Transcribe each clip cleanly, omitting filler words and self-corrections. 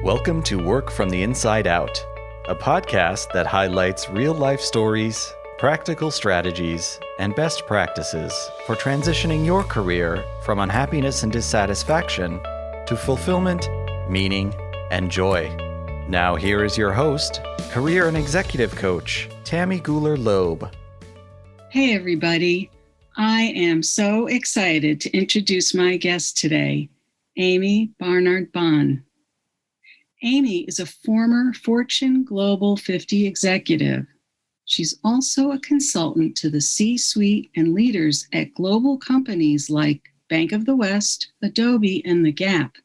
Welcome to Work from the Inside Out, a podcast that highlights real-life stories, practical strategies, and best practices for transitioning your career from unhappiness and dissatisfaction to fulfillment, meaning, and joy. Now here is your host, career and executive coach, Tammy Guler-Loeb. Hey everybody, I am so excited to introduce my guest today, Amii Barnard-Bahn. Amii is a former Fortune Global 50 executive. She's also a consultant to the C-suite and leaders at global companies like Bank of the West, Adobe, and The Gap.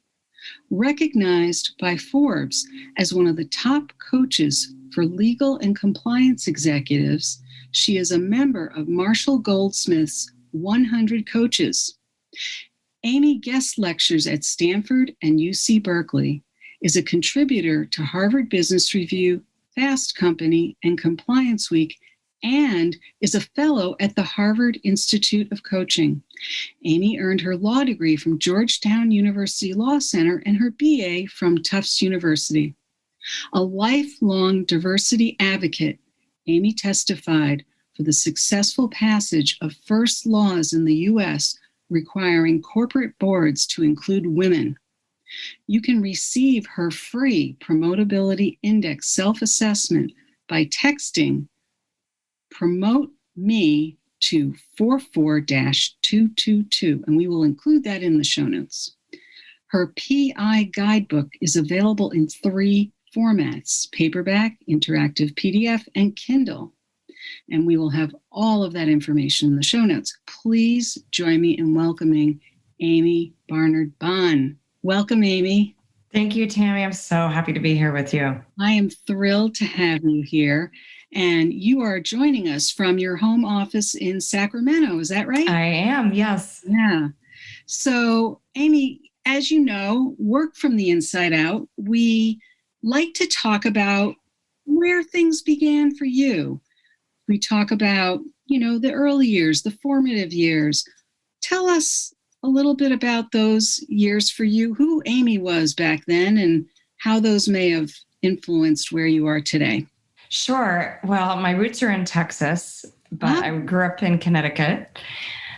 Recognized by Forbes as one of the top coaches for legal and compliance executives, she is a member of Marshall Goldsmith's 100 Coaches. Amii guest lectures at Stanford and UC Berkeley, is a contributor to Harvard Business Review, Fast Company, and Compliance Week, and is a fellow at the Harvard Institute of Coaching. Amii earned her law degree from Georgetown University Law Center and her BA from Tufts University. A lifelong diversity advocate, Amii testified for the successful passage of first laws in the U.S. requiring corporate boards to include women. You can receive her free Promotability Index self-assessment by texting Promote Me to 44-222, and we will include that in the show notes. Her PI guidebook is available in 3 formats: paperback, interactive PDF, and Kindle. And we will have all of that information in the show notes. Please join me in welcoming Amii Barnard-Bahn. Welcome, Amii. Thank you, Tammy. I'm so happy to be here with you. I am thrilled to have you here. And you are joining us from your home office in Sacramento. Is that right? I am, yes. Yeah. So, Amii, as you know, Work from the Inside Out, we like to talk about where things began for you. We talk about, the early years, the formative years. Tell us a little bit about those years for you, who Amii was back then, and how those may have influenced where you are today. Sure. Well, my roots are in Texas, but I grew up in Connecticut.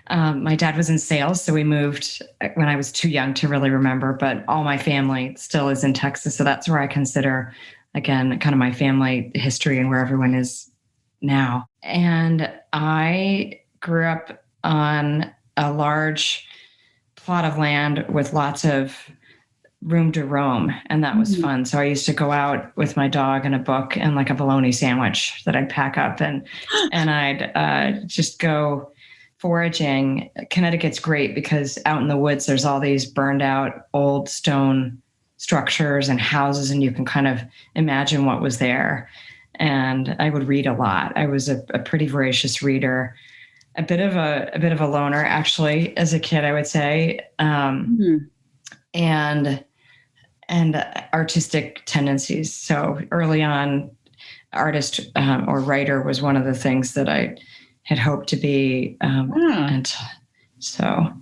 My dad was in sales, so we moved when I was too young to really remember, but all my family still is in Texas. So that's where I consider, again, kind of my family history and where everyone is now. And I grew up on a large plot of land with lots of room to roam, and that was fun. So I used to go out with my dog and a book and like a bologna sandwich that I'd pack up, and I'd just go foraging. Connecticut's great because out in the woods there's all these burned out old stone structures and houses, and you can kind of imagine what was there. And I would read a lot. I was a pretty voracious reader. A bit of a loner, actually, as a kid, I would say, and artistic tendencies. So early on, artist or writer was one of the things that I had hoped to be. And so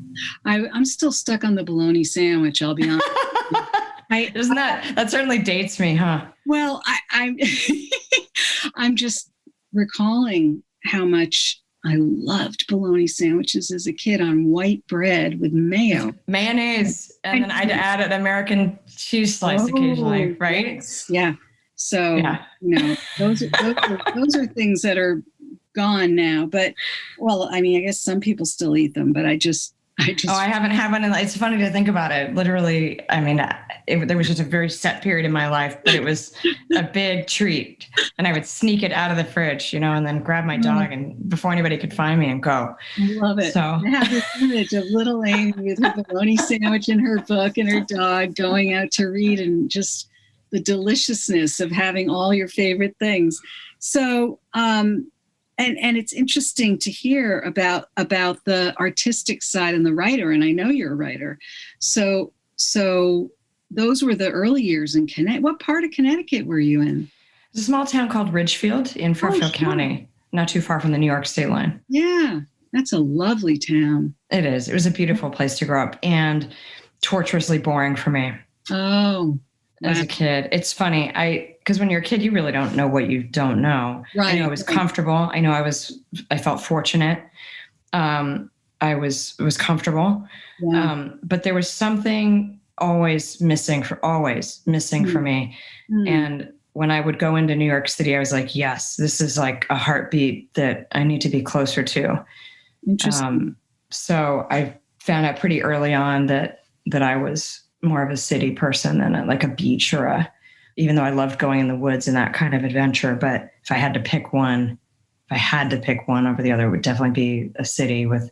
I'm still stuck on the bologna sandwich, I'll be honest. That certainly dates me, huh? Well, I'm just recalling how much I loved bologna sandwiches as a kid on white bread with mayonnaise, and then I'd add an American cheese slice occasionally, right? Yes. Yeah. So, those are things that are gone now. But, I guess some people still eat them, but I just. Oh, I haven't had one. It's funny to think about it. Literally, there was just a very set period in my life, but it was a big treat. And I would sneak it out of the fridge, and then grab my dog and before anybody could find me and go. I love it. So I have this image of little Amii with her bologna sandwich in her book and her dog going out to read, and just the deliciousness of having all your favorite things. So, And it's interesting to hear about the artistic side and the writer, and I know you're a writer. So those were the early years in Connecticut. What part of Connecticut were you in? It's a small town called Ridgefield in Fairfield County, not too far from the New York state line. Yeah, that's a lovely town. It is. It was a beautiful place to grow up and torturously boring for me. Oh. as a kid. It's funny. Because when you're a kid, you really don't know what you don't know. Right. I know I was comfortable. I know I felt fortunate. I was comfortable. Yeah. But there was something always missing for me. And when I would go into New York City, I was like, yes, this is like a heartbeat that I need to be closer to. Interesting. So I found out pretty early on that I was more of a city person than like a beach even though I loved going in the woods and that kind of adventure. But if I had to pick one over the other, it would definitely be a city with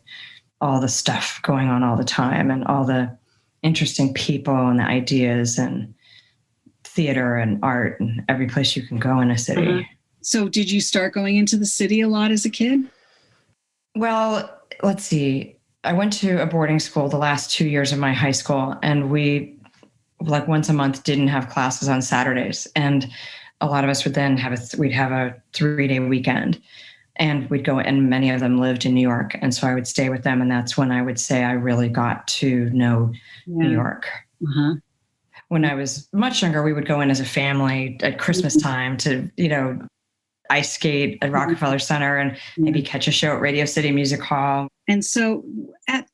all the stuff going on all the time and all the interesting people and the ideas and theater and art and every place you can go in a city. Uh-huh. So did you start going into the city a lot as a kid? Well, let's see. I went to a boarding school the last 2 years of my high school, and we, like once a month, didn't have classes on Saturdays. And a lot of us would then we'd have a 3-day weekend, and we'd go, and many of them lived in New York. And so I would stay with them. And that's when I would say I really got to know New York. Uh-huh. When I was much younger, we would go in as a family at Christmas time to, ice skate at Rockefeller Center and maybe catch a show at Radio City Music Hall. And so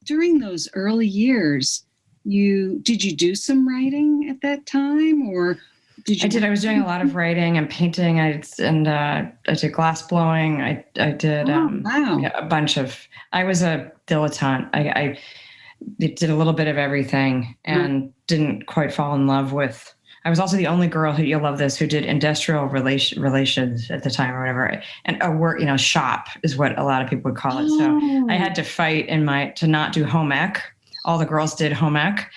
during those early years, did you do some writing at that time, or did you? I did. I was doing a lot of writing and painting. I did glass blowing. I did a bunch of. I was a dilettante. I did a little bit of everything and didn't quite fall in love with. I was also the only girl you'll love this, who did industrial relations at the time or whatever. And a work, shop is what a lot of people would call it. So I had to fight to not do home ec. All the girls did home ec.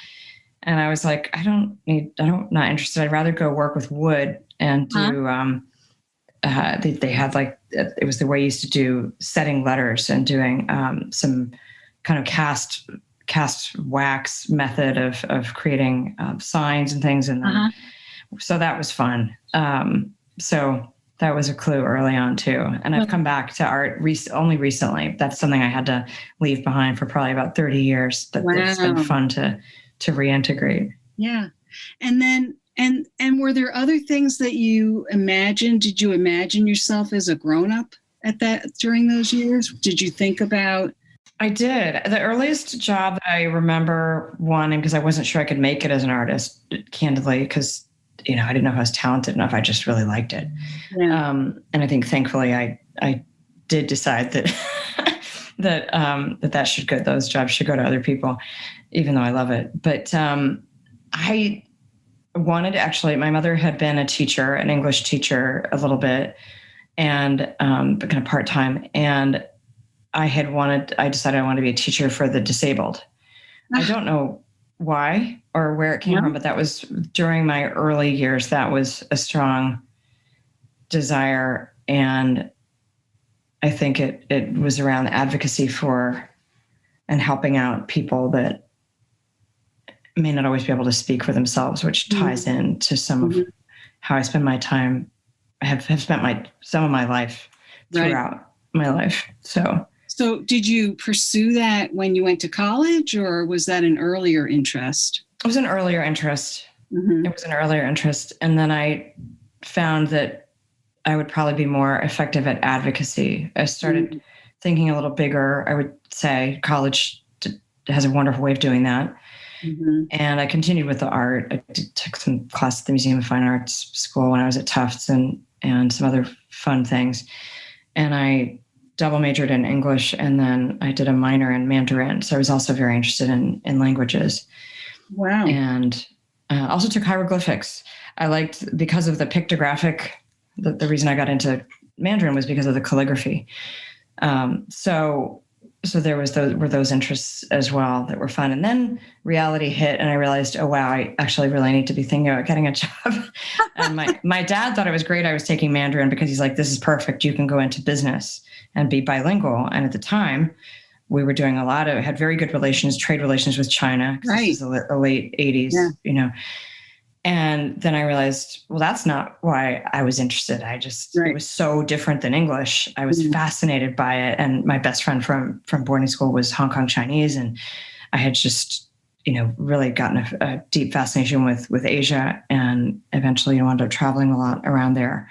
And I was like, not interested. I'd rather go work with wood and do, they had it was the way you used to do setting letters and doing some kind of cast wax method of creating signs and things. And then, so that was fun. So that was a clue early on too. And I've come back to art only recently. That's something I had to leave behind for probably about 30 years, but it's been fun to reintegrate. Yeah. And then, and were there other things that you imagined? Did you imagine yourself as a grown-up during those years? Did you think about? I did. The earliest job that I remember wanting, because I wasn't sure I could make it as an artist, candidly, because, I didn't know if I was talented enough. I just really liked it. Yeah. And I think thankfully I did decide that those jobs should go to other people, even though I love it. But I wanted to my mother had been a teacher, an English teacher a little bit, and but kind of part-time. And I decided I wanted to be a teacher for the disabled. I don't know why or where it came from, but that was during my early years. That was a strong desire. And I think it was around advocacy for and helping out people that may not always be able to speak for themselves, which ties into some of how I spend my time. I have spent some of my life throughout my life. So did you pursue that when you went to college, or was that an earlier interest? It was an earlier interest. It was an earlier interest. And then I found that I would probably be more effective at advocacy. I started thinking a little bigger. I would say college has a wonderful way of doing that. And I continued with the art. I took some class at the Museum of Fine Arts School when I was at Tufts and some other fun things. And I double majored in English, and then I did a minor in Mandarin. So I was also very interested in languages. Wow. And also took hieroglyphics. I liked, because of the pictographic, the reason I got into Mandarin was because of the calligraphy. So there were those interests as well that were fun. And then reality hit, and I realized, oh, wow, I actually really need to be thinking about getting a job. And my dad thought it was great I was taking Mandarin, because he's like, this is perfect. You can go into business and be bilingual. And at the time, we were doing had very good trade relations with China. Right. This was the late 80s, And then I realized, well, that's not why I was interested. It was so different than English. I was fascinated by it. And my best friend from boarding school was Hong Kong Chinese. And I had just, really gotten a deep fascination with Asia, and eventually wound up traveling a lot around there.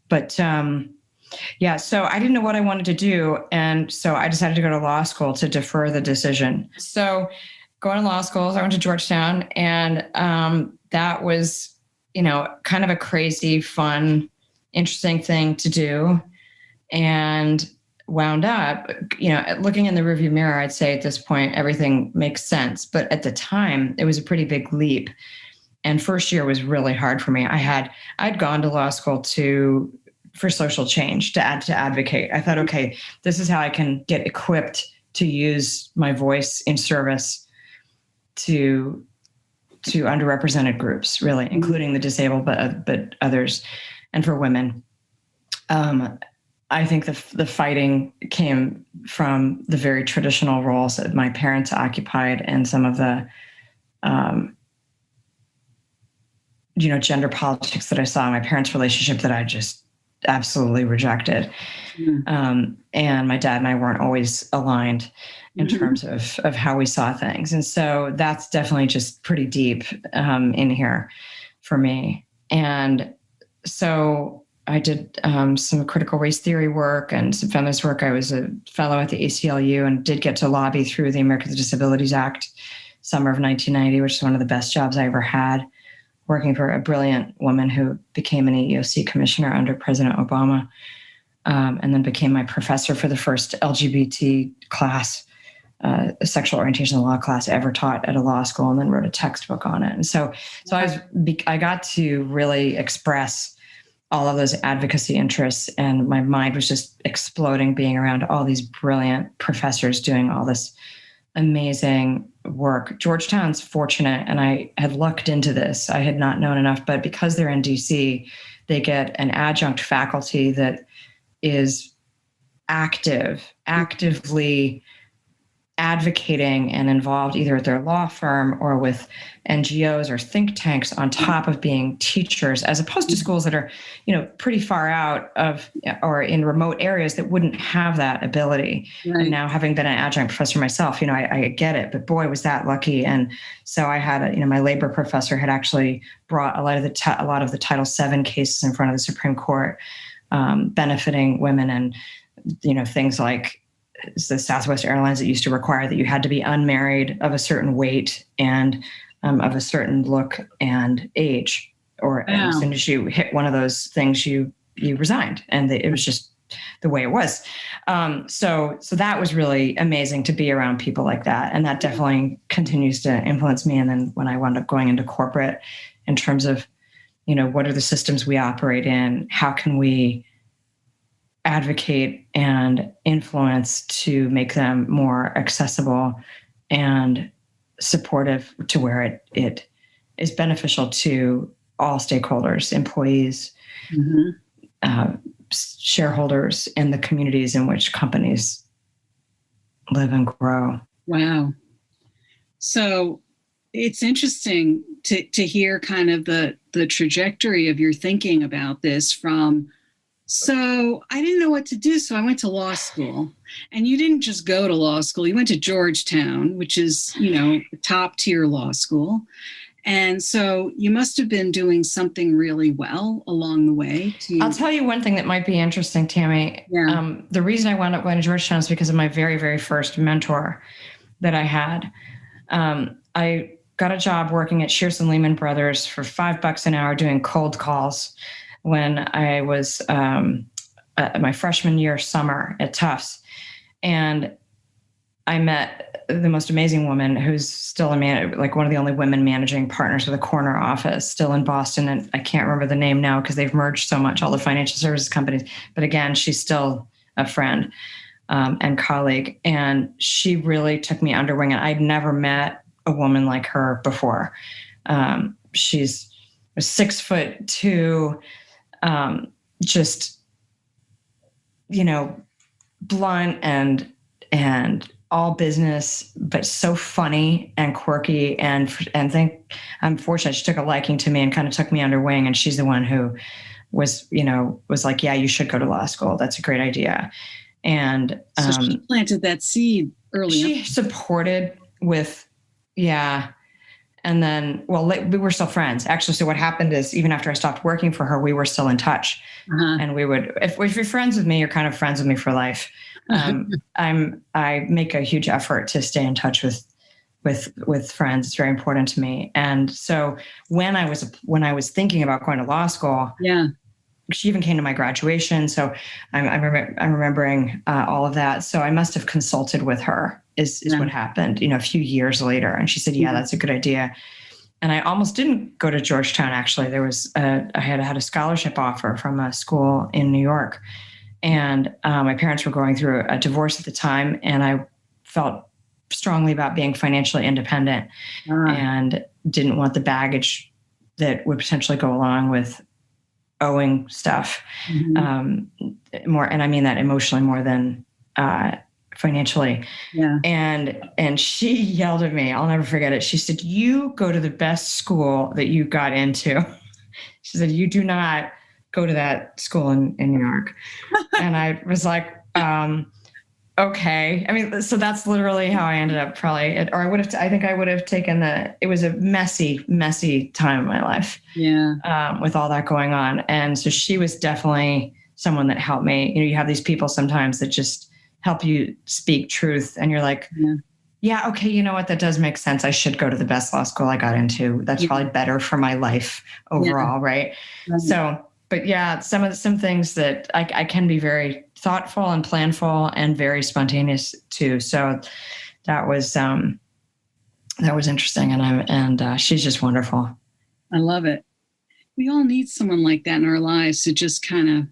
But so I didn't know what I wanted to do. And so I decided to go to law school to defer the decision. So going to law school, I went to Georgetown, and that was, kind of a crazy, fun, interesting thing to do. And wound up, looking in the rearview mirror, I'd say at this point, everything makes sense. But at the time, it was a pretty big leap. And first year was really hard for me. I'd gone to law school for social change, to advocate. I thought, okay, this is how I can get equipped to use my voice in service to underrepresented groups, really, including the disabled, but others, and for women. I think the fighting came from the very traditional roles that my parents occupied, and some of the, gender politics that I saw in my parents' relationship that I just absolutely rejected. And my dad and I weren't always aligned in terms of how we saw things. And so that's definitely just pretty deep in here for me. And so I did some critical race theory work and some feminist work. I was a fellow at the ACLU and did get to lobby through the Americans with Disabilities Act, summer of 1990, which is one of the best jobs I ever had, working for a brilliant woman who became an EEOC commissioner under President Obama, and then became my professor for the first LGBT class, a sexual orientation law class ever taught at a law school, and then wrote a textbook on it. And so I got to really express all of those advocacy interests, and my mind was just exploding being around all these brilliant professors doing all this amazing work. Georgetown's fortunate, and I had looked into this. I had not known enough, but because they're in DC, they get an adjunct faculty that is actively advocating and involved either at their law firm or with NGOs or think tanks, on top of being teachers, as opposed to schools that are, pretty far out of or in remote areas that wouldn't have that ability. Right. And now, having been an adjunct professor myself, I get it, but boy, was that lucky. And so I had my labor professor had actually brought a lot of the Title VII cases in front of the Supreme Court, benefiting women, and things like the Southwest Airlines that used to require that you had to be unmarried, of a certain weight, and of a certain look and age, or as soon as you hit one of those things, you resigned, and it was just the way it was. So that was really amazing to be around people like that, and that definitely continues to influence me. And then when I wound up going into corporate, in terms of what are the systems we operate in, how can we advocate and influence to make them more accessible and supportive, to where it is beneficial to all stakeholders, employees, shareholders, and the communities in which companies live and grow. Wow. So it's interesting to hear kind of the trajectory of your thinking about this from, so I didn't know what to do, so I went to law school. And you didn't just go to law school. You went to Georgetown, which is, a top tier law school. And so you must have been doing something really well along the way. I'll tell you one thing that might be interesting, Tammy. Yeah. The reason I wound up going to Georgetown is because of my very, very first mentor that I had. I got a job working at Shearson Lehman Brothers for $5 an hour doing cold calls when I was my freshman year summer at Tufts. And I met the most amazing woman who's still one of the only women managing partners with a corner office still in Boston. And I can't remember the name now because they've merged so much, all the financial services companies. But again, she's still a friend and colleague. And she really took me under wing. And I'd never met a woman like her before. She's 6'2", just, blunt and all business, but so funny and quirky, and I'm fortunate she took a liking to me and kind of took me under wing. And she's the one who was like, yeah, you should go to law school. That's a great idea. And so she planted that seed early. She supported with, And then, well, we were still friends, actually. So what happened is, even after I stopped working for her, we were still in touch. And we would, if you're friends with me, you're kind of friends with me for life. I make a huge effort to stay in touch with friends. It's very important to me. And so when I was thinking about going to law school, she even came to my graduation. So I'm remembering all of that. So I must have consulted with her is what happened, a few years later. And she said, yeah, that's a good idea. And I almost didn't go to Georgetown. Actually, I had a scholarship offer from a school in New York, and my parents were going through a divorce at the time. And I felt strongly about being financially independent and didn't want the baggage that would potentially go along with owing stuff more. And I mean that emotionally more than financially. Yeah. And she yelled at me. I'll never forget it. She said, you go to the best school that you got into. She said, you do not go to that school in New York. And I was like, okay. I mean, so that's literally how I ended up probably, I think I would have taken it was a messy, messy time in my life. Yeah. With all that going on. And so she was definitely someone that helped me. You have these people sometimes that just help you speak truth. And you're like, yeah, okay, you know what? That does make sense. I should go to the best law school I got into. That's probably better for my life overall. Right. So, but yeah, some things that I can be very thoughtful and planful and very spontaneous too. So that was interesting. And she's just wonderful. I love it. We all need someone like that in our lives to just kind of,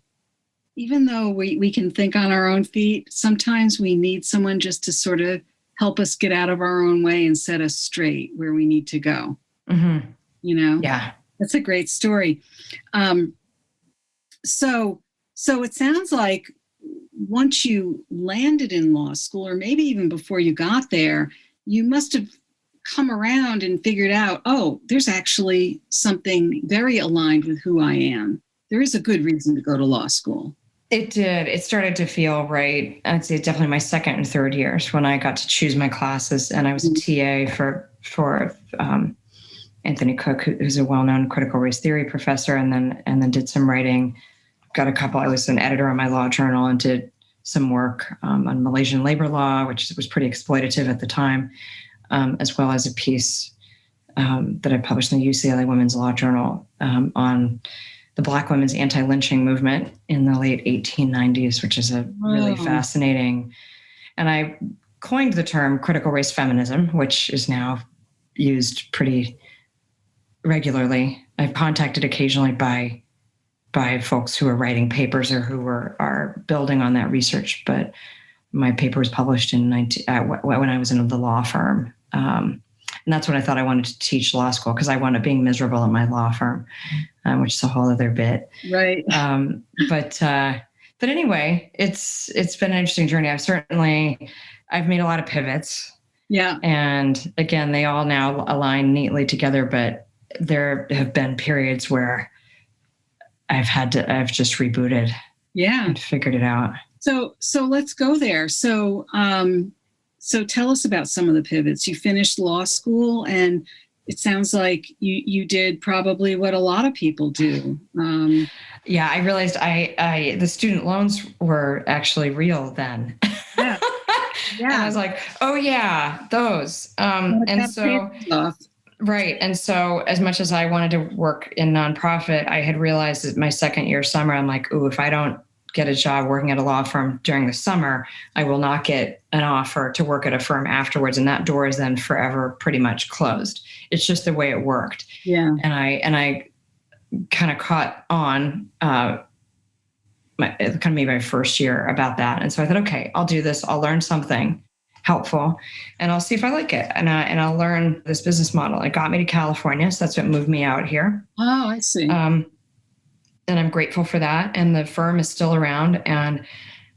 even though we can think on our own feet, sometimes we need someone just to sort of help us get out of our own way and set us straight where we need to go. Mm-hmm. Yeah, that's a great story. So it sounds like once you landed in law school, or maybe even before you got there, you must have come around and figured out, oh, there's actually something very aligned with who I am. There is a good reason to go to law school. It did. It started to feel right. I'd say definitely my second and third years when I got to choose my classes, and I was a TA for Anthony Cook, who's a well-known critical race theory professor, and then did some writing. I was an editor on my law journal and did some work on Malaysian labor law, which was pretty exploitative at the time, as well as a piece that I published in the UCLA Women's Law Journal on the Black women's anti-lynching movement in the late 1890s, which is a really fascinating, and I coined the term critical race feminism, which is now used pretty regularly. I'm contacted occasionally by folks who are writing papers or who are building on that research. But my paper was published when I was in the law firm. And that's when I thought I wanted to teach law school, because I wound up being miserable at my law firm, which is a whole other bit. Right. But anyway, it's been an interesting journey. I've made a lot of pivots. Yeah. And again, they all now align neatly together, but there have been periods where I've just rebooted. Yeah. And figured it out. So let's go there. So tell us about some of the pivots. You finished law school, and it sounds like you did probably what a lot of people do. Yeah, I realized the student loans were actually real then. Yeah. Yeah. And I was like, oh yeah, those. And so, right. And so as much as I wanted to work in nonprofit, I had realized that my second year summer, I'm like, ooh, if I don't get a job working at a law firm during the summer, I will not get an offer to work at a firm afterwards. And that door is then forever pretty much closed. It's just the way it worked. Yeah. And I kind of caught on, maybe my first year about that. And so I thought, okay, I'll do this. I'll learn something helpful and I'll see if I like it. And I'll learn this business model. It got me to California. So that's what moved me out here. Oh, I see. And I'm grateful for that. And the firm is still around. And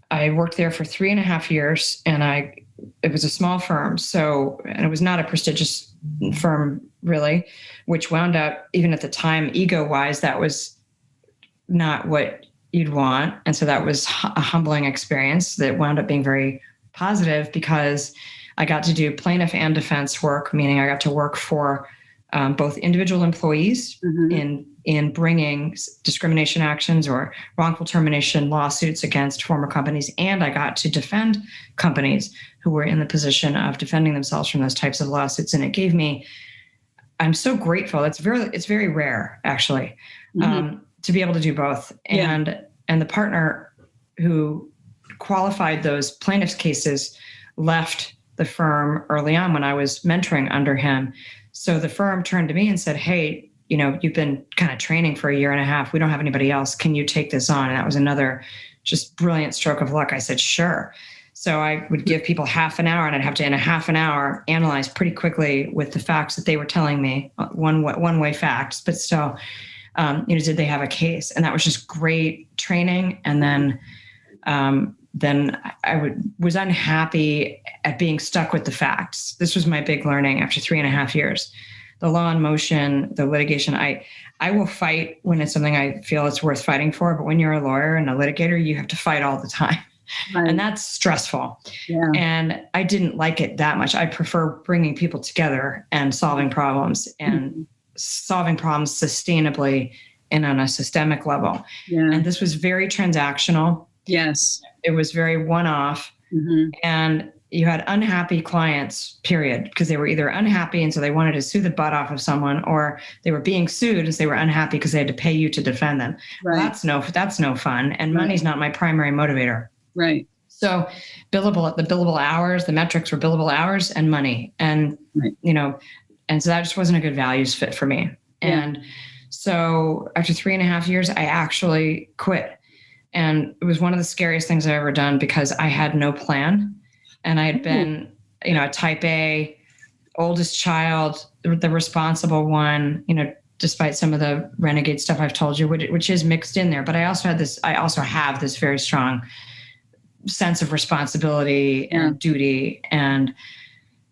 I worked there for 3.5 years, and it was a small firm. And it was not a prestigious firm really, which wound up, even at the time, ego-wise, that was not what you'd want. And so that was a humbling experience that wound up being very positive, because I got to do plaintiff and defense work, meaning I got to work for both individual employees in bringing discrimination actions or wrongful termination lawsuits against former companies. And I got to defend companies who were in the position of defending themselves from those types of lawsuits. And it gave me, I'm so grateful. It's very rare, actually, to be able to do both. And the partner who qualified those plaintiffs' cases left the firm early on when I was mentoring under him. So the firm turned to me and said, hey, you've been kind of training for 1.5 years. We don't have anybody else. Can you take this on? And that was another just brilliant stroke of luck. I said, sure. So I would give people half an hour, and I'd have to, in a half an hour, analyze pretty quickly with the facts that they were telling me, one-way facts, but still, did they have a case? And that was just great training. And then I was unhappy at being stuck with the facts. This was my big learning after 3.5 years. The law in motion, the litigation, I will fight when it's something I feel it's worth fighting for. But when you're a lawyer and a litigator, you have to fight all the time. Right. And that's stressful. Yeah. And I didn't like it that much. I prefer bringing people together and solving problems and solving problems sustainably and on a systemic level. Yeah. And this was very transactional. Yes. It was very one-off. And you had unhappy clients, period, because they were either unhappy and so they wanted to sue the butt off of someone, or they were being sued and so they were unhappy because they had to pay you to defend them. Right. Well, that's no fun. And money's not my primary motivator. Right. So the billable hours, the metrics were billable hours and money. And, and so that just wasn't a good values fit for me. Yeah. And so after 3.5 years, I actually quit. And it was one of the scariest things I've ever done because I had no plan. And I had been, a type A, oldest child, the responsible one, despite some of the renegade stuff I've told you, which is mixed in there. But I also have this very strong sense of responsibility and duty. And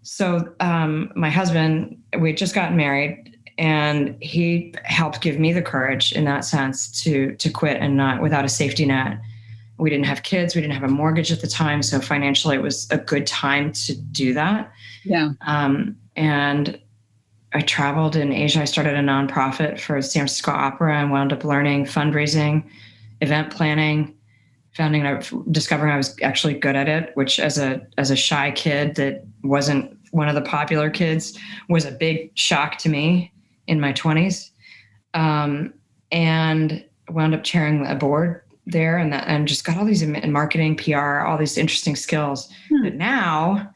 so my husband, we had just gotten married, and he helped give me the courage in that sense to quit and not without a safety net. We didn't have kids. We didn't have a mortgage at the time. So financially, it was a good time to do that. Yeah. And I traveled in Asia. I started a nonprofit for San Francisco Opera and wound up learning fundraising, event planning, discovering I was actually good at it, which as a shy kid that wasn't one of the popular kids was a big shock to me in my 20s. And wound up chairing a board there and just got all these in marketing, PR, all these interesting skills that now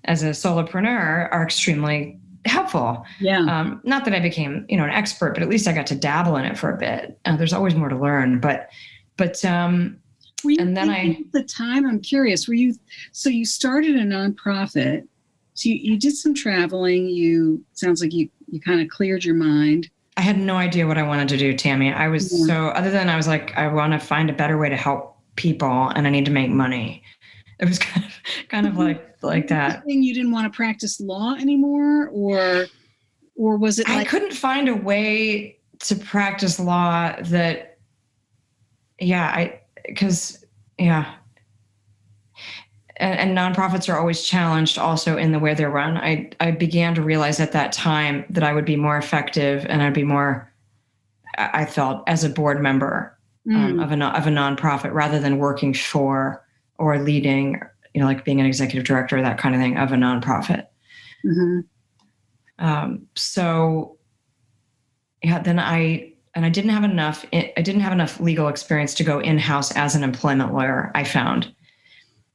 as a solopreneur are extremely helpful. Yeah. Not that I became, an expert, but at least I got to dabble in it for a bit. There's always more to learn, but were you, and then at the time, I'm curious, so you started a nonprofit, so you did some traveling, sounds like you kind of cleared your mind. I had no idea what I wanted to do, Tammy. I was other than I was like, I want to find a better way to help people and I need to make money. It was kind of like that. You didn't want to practice law anymore, or was it I couldn't find a way to practice law that, And nonprofits are always challenged also in the way they're run. I began to realize at that time that I would be more effective and I'd be more, I felt, as a board member of a nonprofit rather than working for or leading, like being an executive director, that kind of thing, of a nonprofit. Then I didn't have enough legal experience to go in-house as an employment lawyer, I found.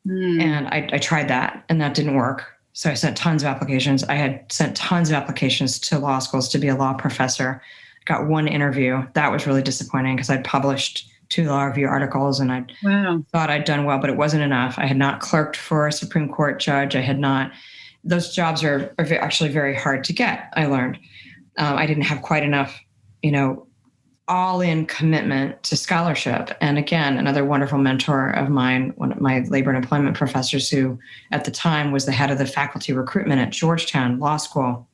And I tried that and that didn't work. So I sent tons of applications. I had sent tons of applications to law schools to be a law professor. Got one interview. That was really disappointing because I'd published 2 law review articles and I thought I'd done well, but it wasn't enough. I had not clerked for a Supreme Court judge. Those jobs are actually very hard to get, I learned. I didn't have quite enough, all-in commitment to scholarship. And again, another wonderful mentor of mine, one of my labor and employment professors, who at the time was the head of the faculty recruitment at Georgetown Law School.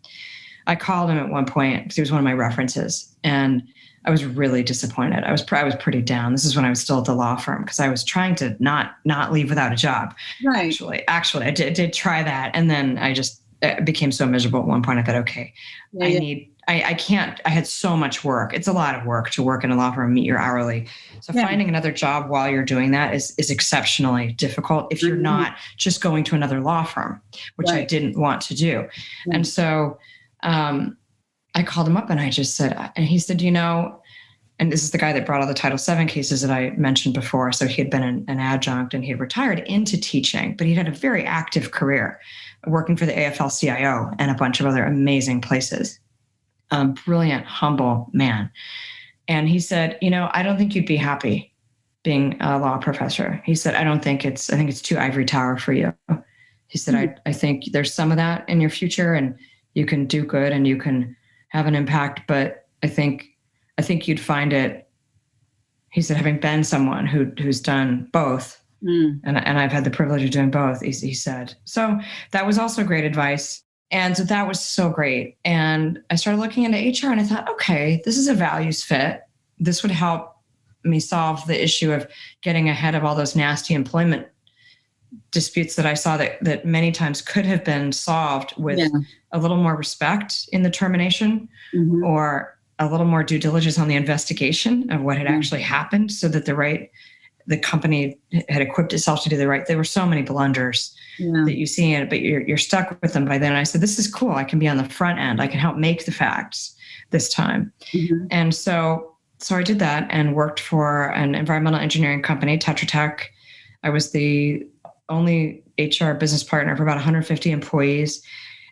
I called him at one point because he was one of my references, and I was really disappointed. I was pretty down. This is when I was still at the law firm because I was trying to not leave without a job. Right. Actually, I did try that, and then I just became so miserable at one point. I thought, okay, I I can't, I had so much work. It's a lot of work to work in a law firm, meet your hourly. So finding another job while you're doing that is exceptionally difficult if you're not just going to another law firm, which I didn't want to do. And so I called him up and I just said, and he said, and this is the guy that brought all the Title VII cases that I mentioned before. So he had been an adjunct and he had retired into teaching, but he had a very active career working for the AFL-CIO and a bunch of other amazing places. Brilliant, humble man. And he said, I don't think you'd be happy being a law professor. He said, I think it's too ivory tower for you. He said, I think there's some of that in your future and you can do good and you can have an impact, but I think you'd find it. He said, having been someone who's done both, and I've had the privilege of doing both, he said. So that was also great advice. And so that was so great. And I started looking into HR and I thought, okay, this is a values fit. This would help me solve the issue of getting ahead of all those nasty employment disputes that I saw that many times could have been solved with a little more respect in the termination or a little more due diligence on the investigation of what had actually happened so that the company had equipped itself to do the right. There were so many blunders that you see in it, but you're stuck with them by then. I said, this is cool. I can be on the front end. I can help make the facts this time. And so I did that and worked for an environmental engineering company, Tetra Tech. I was the only HR business partner for about 150 employees.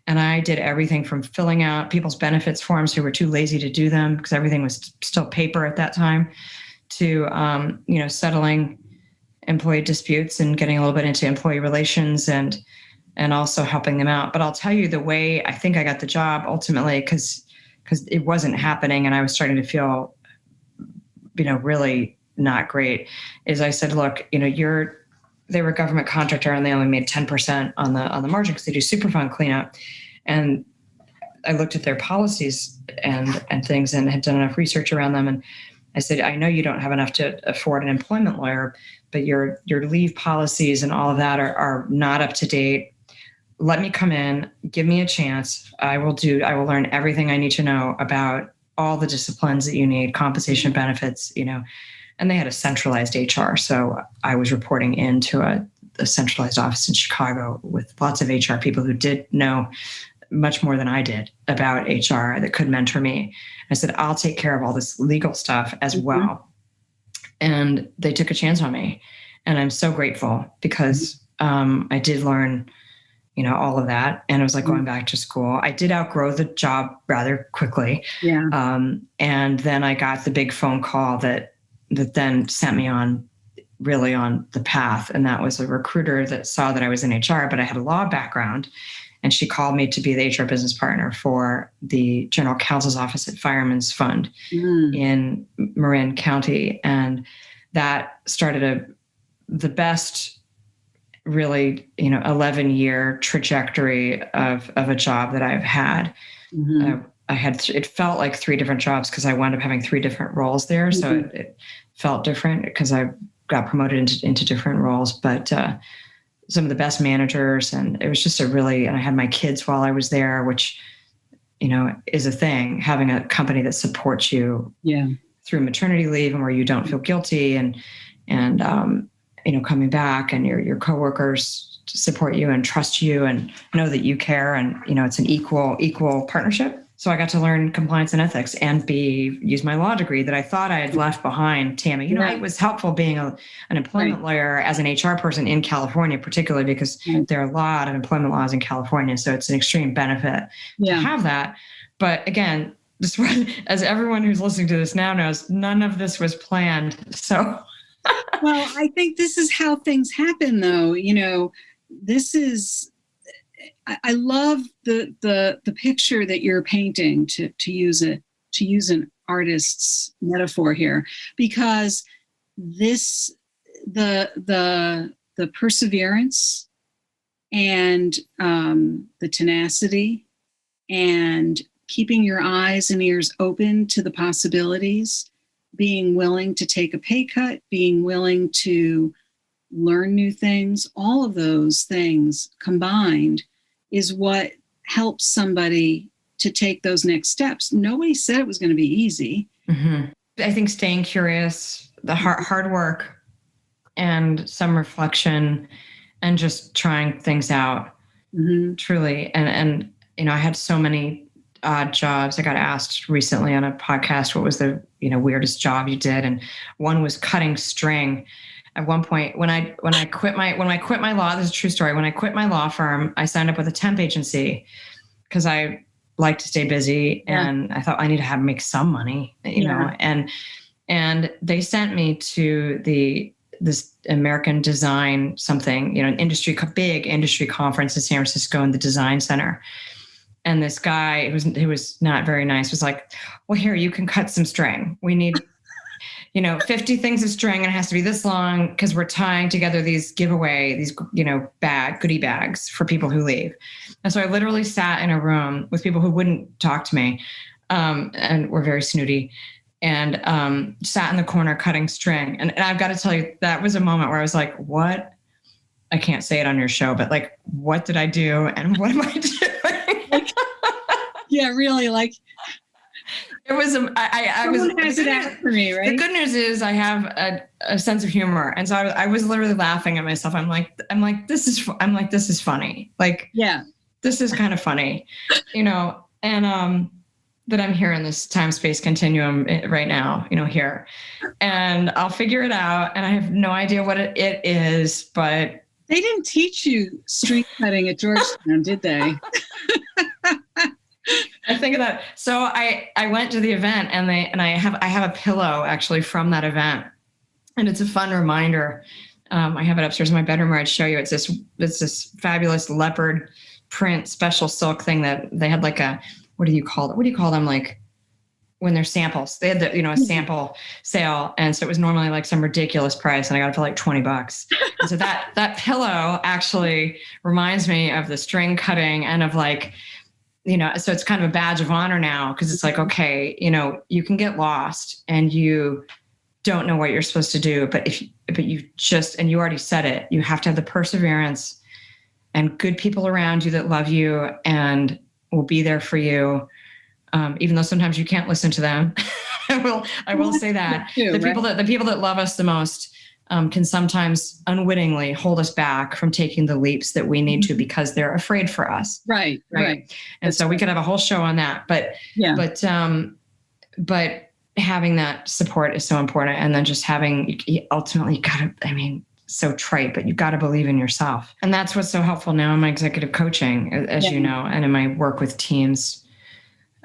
And I did everything from filling out people's benefits forms who were too lazy to do them because everything was still paper at that time, to settling employee disputes and getting a little bit into employee relations and also helping them out. But I'll tell you the way I think I got the job ultimately, because it wasn't happening and I was starting to feel, really not great, is I said, look, they were a government contractor and they only made 10% on the margin because they do Superfund cleanup. And I looked at their policies and things and had done enough research around them. And I said, I know you don't have enough to afford an employment lawyer, but your leave policies and all of that are not up to date. Let me come in, give me a chance. I will learn everything I need to know about all the disciplines that you need, compensation, benefits, and they had a centralized HR. So I was reporting into a centralized office in Chicago with lots of HR people who did know much more than I did about HR that could mentor me. I said, I'll take care of all this legal stuff as well. And they took a chance on me. And I'm so grateful because I did learn, all of that. And it was like going back to school. I did outgrow the job rather quickly. And then I got the big phone call that then sent me on the path. And that was a recruiter that saw that I was in HR, but I had a law background. And she called me to be the HR business partner for the general counsel's office at Fireman's Fund in Marin County. And that started the best, really, 11-year trajectory of a job that I've had. It felt like 3 different jobs because I wound up having 3 different roles there. So it felt different because I got promoted into different roles, but some of the best managers, and it was just and I had my kids while I was there, which, is a thing, having a company that supports you through maternity leave and where you don't feel guilty and coming back and your coworkers support you and trust you and know that you care. And, it's an equal partnership. So I got to learn compliance and ethics and use my law degree that I thought I had left behind, Tammy. It was helpful being an employment lawyer as an HR person in California, particularly because there are a lot of employment laws in California. So it's an extreme benefit to have that. But again, as everyone who's listening to this now knows, none of this was planned. So... Well, I think this is how things happen, though. I love the picture that you're painting, to use an artist's metaphor here, because the perseverance and the tenacity and keeping your eyes and ears open to the possibilities, being willing to take a pay cut, being willing to learn new things, all of those things combined is what helps somebody to take those next steps. Nobody said it was going to be easy. Mm-hmm. I think staying curious, the hard work, and some reflection, and just trying things out. Mm-hmm. Truly. And I had so many odd jobs. I got asked recently on a podcast, what was the weirdest job you did? And one was cutting string. At one point, when I quit my law, this is a true story. When I quit my law firm, I signed up with a temp agency because I like to stay busy, and I thought I need to make some money, you know. And they sent me to this American design something, an big industry conference in San Francisco in the Design Center. And this guy who was not very nice was like, well, here, you can cut some string. We need 50 things of string, and it has to be this long because we're tying together these goodie bags for people who leave. And so I literally sat in a room with people who wouldn't talk to me and were very snooty, and sat in the corner cutting string. And I've got to tell you, that was a moment where I was like, what? I can't say it on your show, but like, what did I do? And what am I doing? Yeah, really, like, it was, I was, has it out for me, right? The good news is I have a sense of humor. And so I was literally laughing at myself. I'm like, this is funny. Like, yeah, this is kind of funny, and, that I'm here in this time-space continuum right now, here, and I'll figure it out. And I have no idea what it is, but they didn't teach you street cutting at Georgetown, did they? I think of that. So I went to the event, and I have a pillow actually from that event, and it's a fun reminder. I have it upstairs in my bedroom where I'd show you. It's this fabulous leopard print special silk thing that they had like a, what do you call them? Like when they're samples, they had a sample sale. And so it was normally like some ridiculous price, and I got it for like $20. And so that pillow actually reminds me of the string cutting and of like, so it's kind of a badge of honor now, because it's like, okay, you can get lost and you don't know what you're supposed to do, but you and you already said it, you have to have the perseverance and good people around you that love you and will be there for you. Even though sometimes you can't listen to them. I will say that the people that love us the most can sometimes unwittingly hold us back from taking the leaps that we need to, because they're afraid for us. Right. And so we could have a whole show on that, but having that support is so important. And then just ultimately you gotta, so trite, but you got to believe in yourself. And that's what's so helpful now in my executive coaching, as you know, and in my work with teams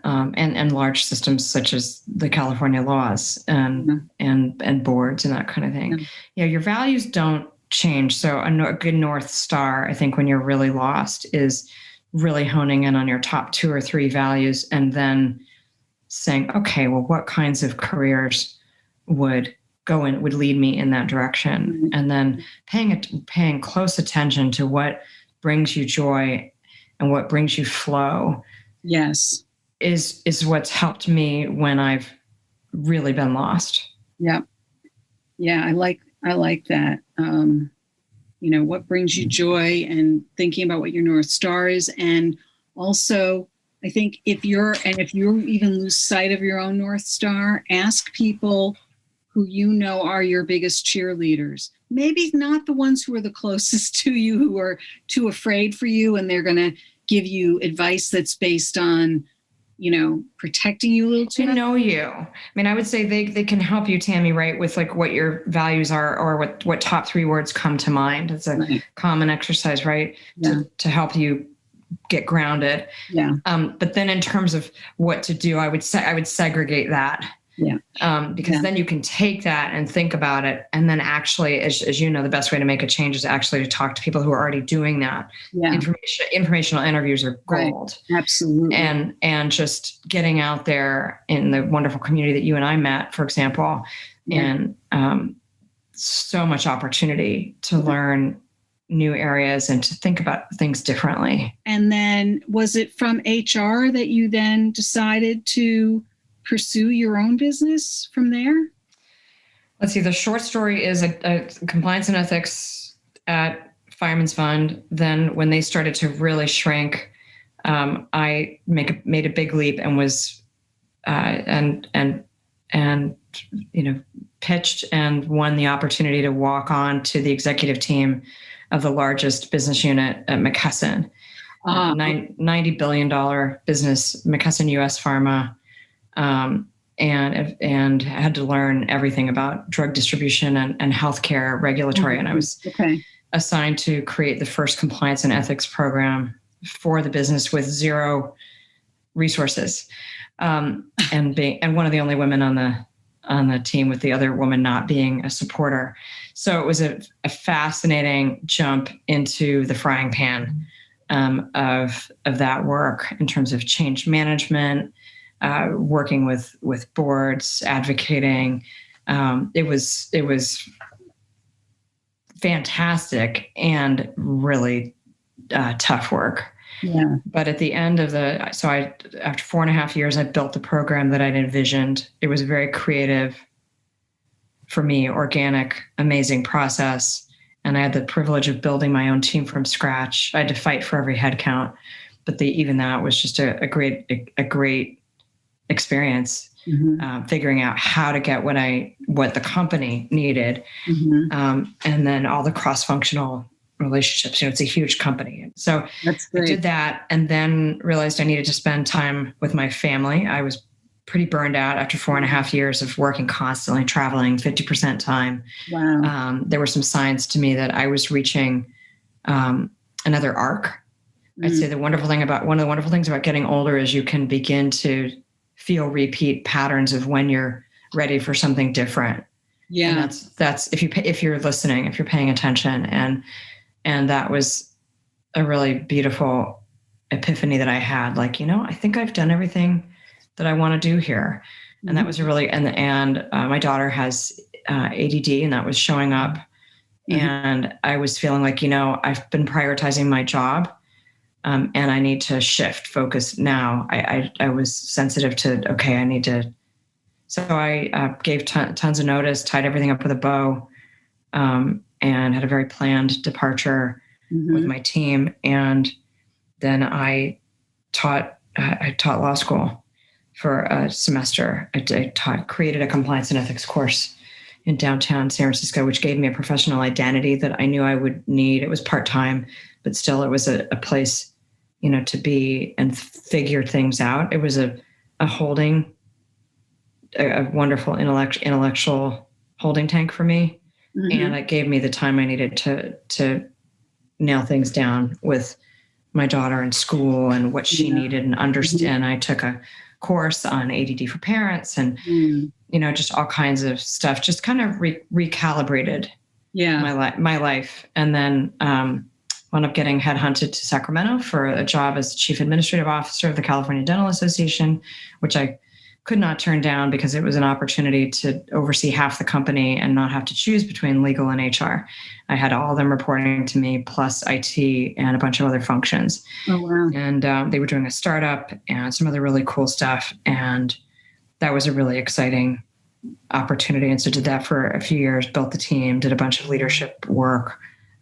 and large systems such as the California laws and boards and that kind of thing. Yeah, your values don't change. So a good North Star, I think, when you're really lost, is really honing in on your top 2 or 3 values, and then saying, okay, well, what kinds of careers would lead me in that direction? Mm-hmm. And then paying close attention to what brings you joy and what brings you flow. Yes. Is what's helped me when I've really been lost. Yeah. Yeah. I like that. What brings you joy, and thinking about what your North Star is. And also, I think if you even lose sight of your own North Star, ask people who are your biggest cheerleaders. Maybe not the ones who are the closest to you, who are too afraid for you, and they're going to give you advice that's based on, protecting you a little too much. They know you. I would say they can help you, Tammy, right, with like what your values are, or what top 3 words come to mind. It's a common exercise, right? Yeah. To help you get grounded. Yeah. But then in terms of what to do, I would segregate that. Yeah. Because then you can take that and think about it. And then actually, as you know, the best way to make a change is actually to talk to people who are already doing that. Yeah. Informational interviews are gold. Right. Absolutely. And just getting out there in the wonderful community that you and I met, for example, and so much opportunity to learn new areas and to think about things differently. And then was it from HR that you then decided to pursue your own business from there? Let's see. The short story is a compliance and ethics at Fireman's Fund. Then when they started to really shrink, I made a big leap and was pitched and won the opportunity to walk on to the executive team of the largest business unit at McKesson, $90 billion business, McKesson U.S. Pharma, and had to learn everything about drug distribution and healthcare regulatory. And I was assigned to create the first compliance and ethics program for the business with zero resources, and one of the only women on the team, with the other woman not being a supporter. So it was a fascinating jump into the frying pan of that work in terms of change management, working with boards, advocating. It was fantastic and really tough work. Yeah. But at the end of after 4.5 years, I built the program that I'd envisioned. It was very creative for me, organic, amazing process. And I had the privilege of building my own team from scratch. I had to fight for every head count, but even that was just a great experience, figuring out how to get what the company needed. And then all the cross-functional relationships. It's a huge company. So I did that and then realized I needed to spend time with my family. I was pretty burned out after 4.5 years of working constantly, traveling 50% time. Wow. There were some signs to me that I was reaching another arc. I'd say one of the wonderful things about getting older is you can begin to feel repeat patterns of when you're ready for something different. Yeah. And that's if you're listening, if you're paying attention. And that was a really beautiful epiphany that I had. I think I've done everything that I want to do here. And that was my daughter has ADD, and that was showing up. And I was feeling like, I've been prioritizing my job, and I need to shift focus now. I was sensitive to, I need to. So I gave tons of notice, tied everything up with a bow, and had a very planned departure with my team. And then I taught law school for a semester. I created a compliance and ethics course in downtown San Francisco, which gave me a professional identity that I knew I would need. It was part-time, but still it was a place, to be and figure things out. It was a wonderful intellectual holding tank for me. And it gave me the time I needed to nail things down with my daughter in school and what she needed and understand. I took a course on ADD for parents and, just all kinds of stuff, just kind of recalibrated my life. And then wound up getting headhunted to Sacramento for a job as chief administrative officer of the California Dental Association, which I could not turn down because it was an opportunity to oversee half the company and not have to choose between legal and HR. I had all of them reporting to me, plus IT and a bunch of other functions. Oh, wow. And they were doing a startup and some other really cool stuff. And that was a really exciting opportunity. And so did that for a few years, built the team, did a bunch of leadership work,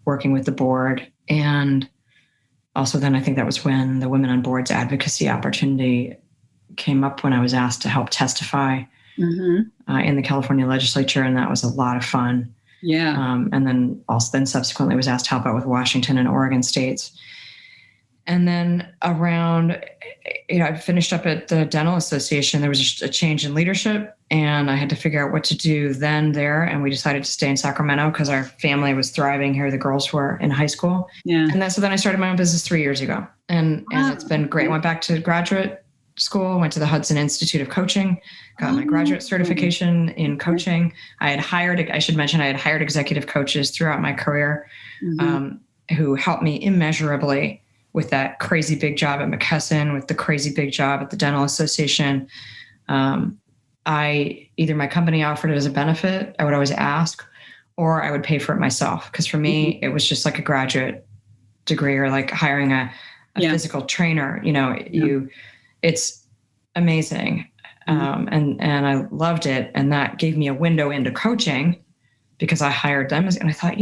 working with the board. And also then I think that was when the Women on Boards advocacy opportunity came up, when I was asked to help testify in the California legislature. And that was a lot of fun. Yeah. And then subsequently was asked to help out with Washington and Oregon states. And then I finished up at the Dental Association. There was just a change in leadership and I had to figure out what to do there. And we decided to stay in Sacramento because our family was thriving here. The girls were in high school. Yeah. And so then I started my own business 3 years ago and it's been great. I went back to graduate school, went to the Hudson Institute of Coaching, got my graduate certification in coaching. I should mention I had hired executive coaches throughout my career who helped me immeasurably with that crazy big job at McKesson, with the crazy big job at the Dental Association. Either my company offered it as a benefit, I would always ask, or I would pay for it myself. Because for me, it was just like a graduate degree or like hiring a physical trainer. It's amazing. And I loved it. And that gave me a window into coaching because I hired them. And I thought,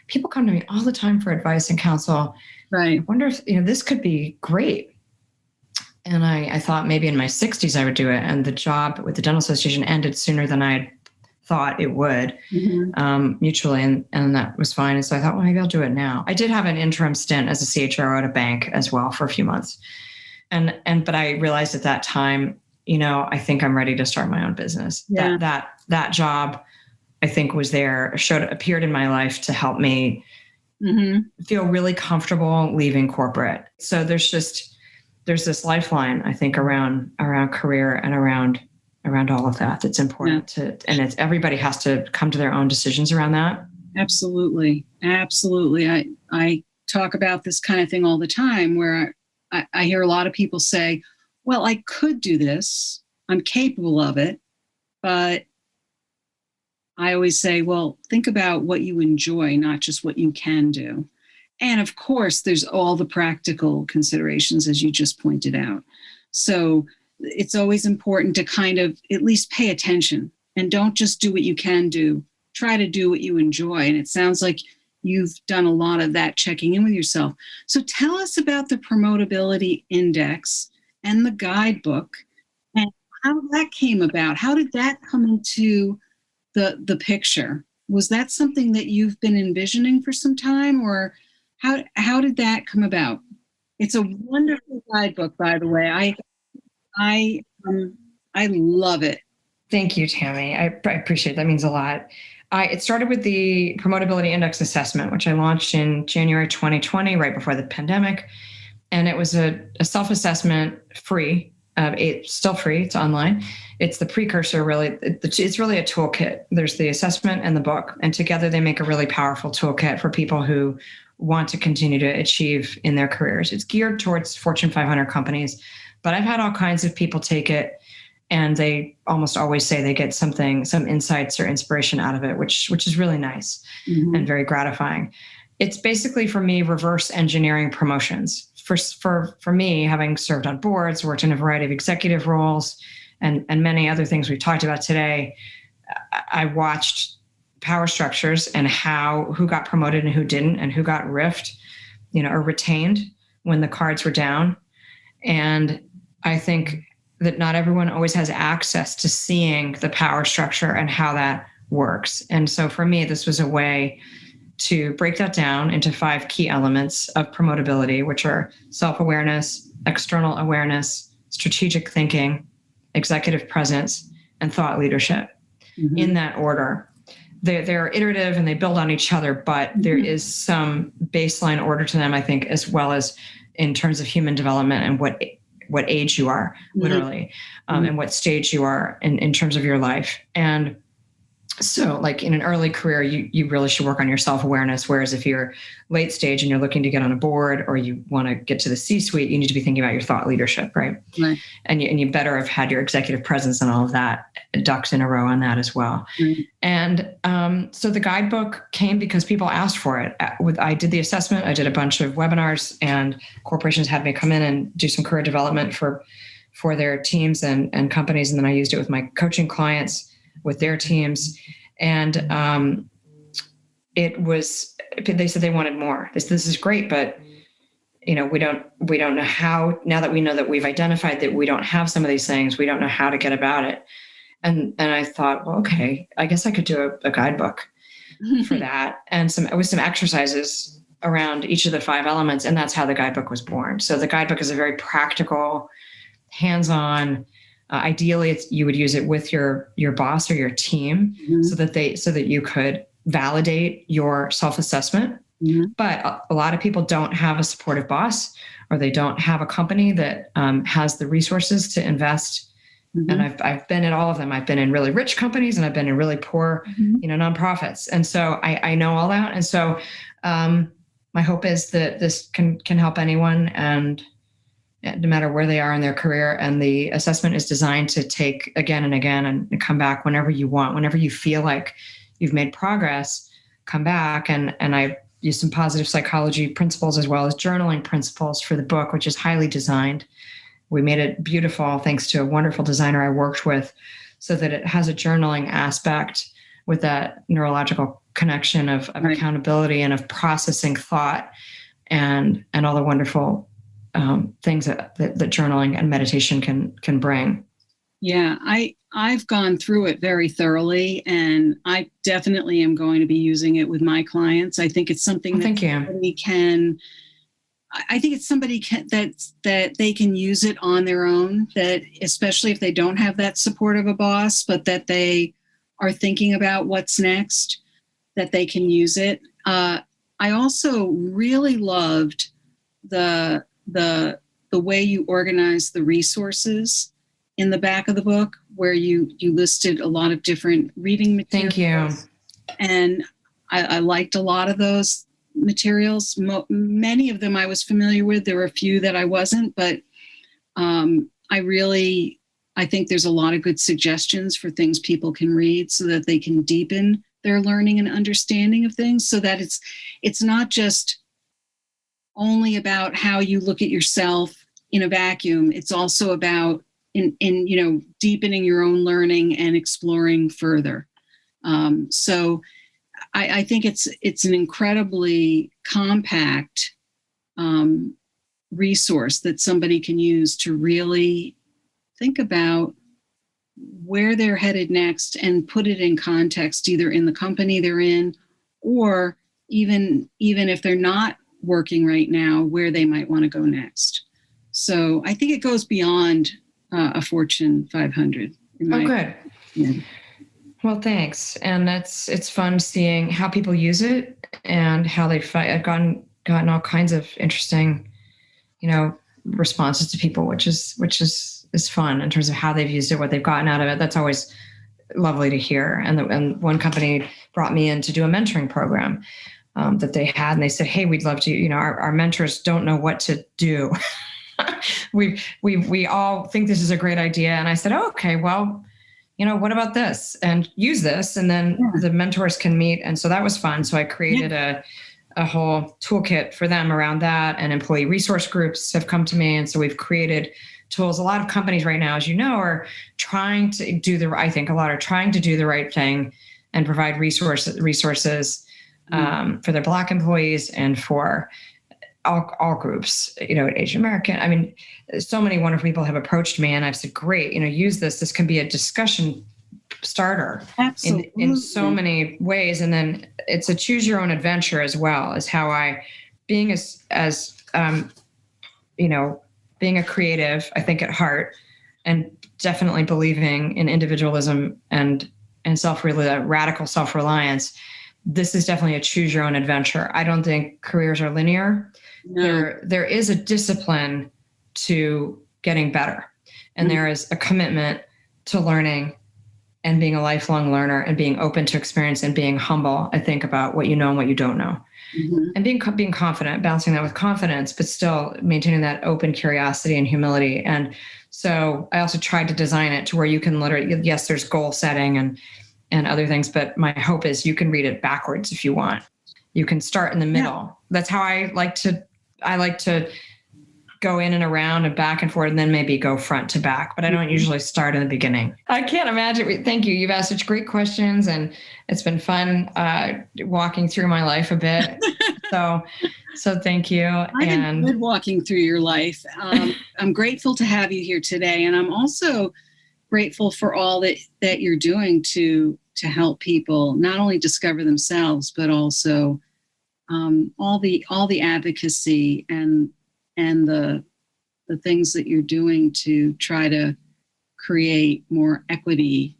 people come to me all the time for advice and counsel. Right. I wonder if, this could be great. And I thought maybe in my 60s I would do it. And the job with the Dental Association ended sooner than I had thought it would, mutually. And that was fine. And so I thought, well, maybe I'll do it now. I did have an interim stint as a CHRO at a bank as well for a few months. But I realized at that time, I think I'm ready to start my own business. Yeah. That job, I think, was there, appeared in my life to help me feel really comfortable leaving corporate. So there's this lifeline, I think, around career and around all of that. That's important and everybody has to come to their own decisions around that. Absolutely. Absolutely. I talk about this kind of thing all the time where I hear a lot of people say, well, I could do this. I'm capable of it. But I always say, well, think about what you enjoy, not just what you can do. And of course, there's all the practical considerations, as you just pointed out. So it's always important to kind of at least pay attention and don't just do what you can do. Try to do what you enjoy. And it sounds like you've done a lot of that, checking in with yourself. So tell us about the Promotability Index and the guidebook and how that came about. How did that come into the picture? Was that something that you've been envisioning for some time, or how did that come about? It's a wonderful guidebook, by the way. I love it. Thank you, Tammy. I appreciate it. That means a lot. It started with the Promotability Index assessment, which I launched in January 2020, right before the pandemic. And it was a self-assessment free. It's still free. It's online. It's the precursor, really. It's really a toolkit. There's the assessment and the book. And together they make a really powerful toolkit for people who want to continue to achieve in their careers. It's geared towards Fortune 500 companies. But I've had all kinds of people take it, and they almost always say they get some insights or inspiration out of it, which is really nice and very gratifying. It's basically, for me, reverse engineering promotions. For me, having served on boards, worked in a variety of executive roles, and many other things we've talked about today, I watched power structures and who got promoted and who didn't, and who got riffed, or retained when the cards were down. And I think that not everyone always has access to seeing the power structure and how that works. And so for me, this was a way to break that down into 5 key elements of promotability, which are self-awareness, external awareness, strategic thinking, executive presence, and thought leadership, in that order. They're iterative and they build on each other, but there is some baseline order to them, I think, as well as in terms of human development and what age you are, literally, and what stage you are in terms of your life. And so, like in an early career, you really should work on your self-awareness. Whereas if you're late stage and you're looking to get on a board or you want to get to the C-suite, you need to be thinking about your thought leadership, right? And you better have had your executive presence and all of that ducks in a row on that as well. And so the guidebook came because people asked for it. I did the assessment. I did a bunch of webinars, and corporations had me come in and do some career development for their teams and companies. And then I used it with my coaching clients, with their teams. And they said they wanted more. This is great, but we don't know how, now that we know that we've identified that we don't have some of these things, we don't know how to get about it. And I thought, well, okay, I guess I could do a guidebook for that. And with some exercises around each of the 5 elements. And that's how the guidebook was born. So the guidebook is a very practical, hands-on. Ideally, you would use it with your boss or your team, so that you could validate your self-assessment. But a lot of people don't have a supportive boss, or they don't have a company that has the resources to invest. And I've been at all of them. I've been in really rich companies, and I've been in really poor, nonprofits. And so I know all that. And so my hope is that this can help anyone, and no matter where they are in their career. And the assessment is designed to take again and again and come back whenever you want, whenever you feel like you've made progress, come back. And I use some positive psychology principles as well as journaling principles for the book, which is highly designed. We made it beautiful thanks to a wonderful designer I worked with, so that it has a journaling aspect with that neurological connection of accountability and of processing thought and all the wonderful things that journaling and meditation can bring. Yeah, I've gone through it very thoroughly, and I definitely am going to be using it with my clients. I think it's something that somebody can. I think it's that they can use it on their own. That especially if they don't have that support of a boss, but that they are thinking about what's next, that they can use it. I also really loved the way you organize the resources in the back of the book, where you listed a lot of different reading materials. Thank you. And I liked a lot of those materials. Many of them I was familiar with. There were a few that I wasn't, but I think there's a lot of good suggestions for things people can read so that they can deepen their learning and understanding of things, so that it's not just only about how you look at yourself in a vacuum. It's also about in deepening your own learning and exploring further. So I think it's an incredibly compact resource that somebody can use to really think about where they're headed next and put it in context, either in the company they're in, or even if they're not working right now, where they might want to go next. So I think it goes beyond a Fortune 500. Oh, good. Yeah. Well, thanks. And it's fun seeing how people use it and how they've gotten all kinds of interesting, responses to people, which is fun in terms of how they've used it, what they've gotten out of it. That's always lovely to hear. And one company brought me in to do a mentoring program that they had, and they said, "Hey, we'd love to. Our mentors don't know what to do. we all think this is a great idea." And I said, "Oh, okay, well, what about this? And use this, and then the mentors can meet." And so that was fun. So I created a whole toolkit for them around that, and employee resource groups have come to me. And so we've created tools. A lot of companies right now, as you know, are trying to do the right thing and provide resources for their Black employees and for all groups, Asian American. I mean, so many wonderful people have approached me, and I've said, great, use this. This can be a discussion starter. Absolutely. in so many ways. And then it's a choose your own adventure as well, is how being being a creative, I think, at heart, and definitely believing in individualism and radical self-reliance. This is definitely a choose your own adventure. I don't think careers are linear. No. There is a discipline to getting better. And there is a commitment to learning and being a lifelong learner and being open to experience and being humble, I think, about what you know and what you don't know. Mm-hmm. And being confident, balancing that with confidence, but still maintaining that open curiosity and humility. And so I also tried to design it to where you can literally, yes, there's goal setting and other things, but my hope is you can read it backwards if you want. You can start in the middle. Yeah. That's how I like to go in and around and back and forth, and then maybe go front to back, but I don't usually start in the beginning. I can't imagine. Thank you. You've asked such great questions, and it's been fun walking through my life a bit. So thank you. I've enjoyed walking through your life. I'm grateful to have you here today, and I'm also grateful for all that you're doing to help people not only discover themselves, but also all the advocacy and the things that you're doing to try to create more equity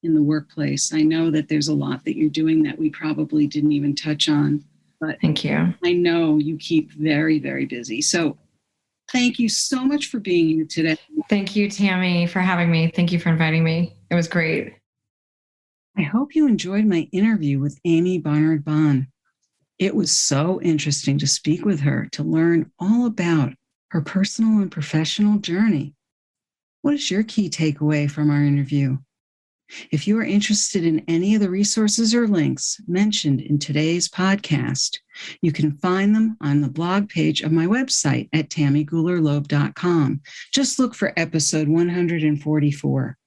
in the workplace. I know that there's a lot that you're doing that we probably didn't even touch on, but thank you. I know you keep very, very busy. So thank you so much for being here today. Thank you, Tammy, for having me. Thank you for inviting me. It was great. I hope you enjoyed my interview with Amii Barnard-Bahn. It was so interesting to speak with her, to learn all about her personal and professional journey. What is your key takeaway from our interview? If you are interested in any of the resources or links mentioned in today's podcast, you can find them on the blog page of my website at tammygulerloeb.com. Just look for episode 144.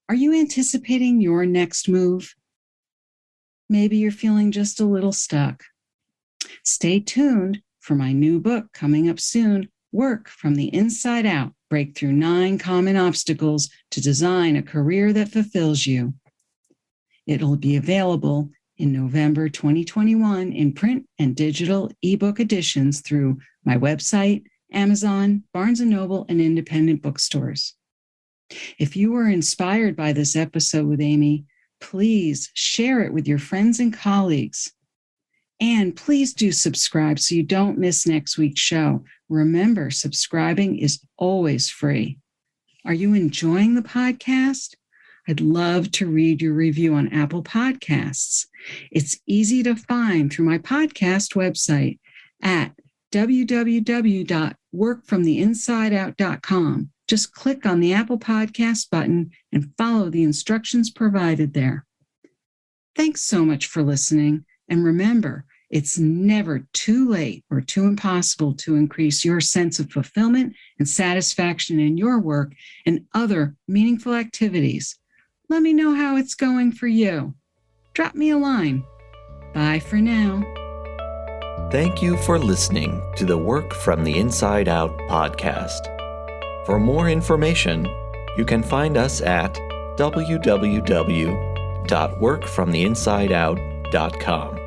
Are you anticipating your next move? Maybe you're feeling just a little stuck. Stay tuned for my new book coming up soon, Work from the Inside Out, Break Through 9 Common Obstacles to Design a Career that Fulfills You. It'll be available in November 2021 in print and digital ebook editions through my website, Amazon, Barnes & Noble, and independent bookstores. If you were inspired by this episode with Amii, please share it with your friends and colleagues. And please do subscribe so you don't miss next week's show. Remember, subscribing is always free. Are you enjoying the podcast? I'd love to read your review on Apple Podcasts. It's easy to find through my podcast website at www.workfromtheinsideout.com. Just click on the Apple Podcast button and follow the instructions provided there. Thanks so much for listening. And remember, it's never too late or too impossible to increase your sense of fulfillment and satisfaction in your work and other meaningful activities. Let me know how it's going for you. Drop me a line. Bye for now. Thank you for listening to the Work from the Inside Out podcast. For more information, you can find us at www.workfromtheinsideout.com.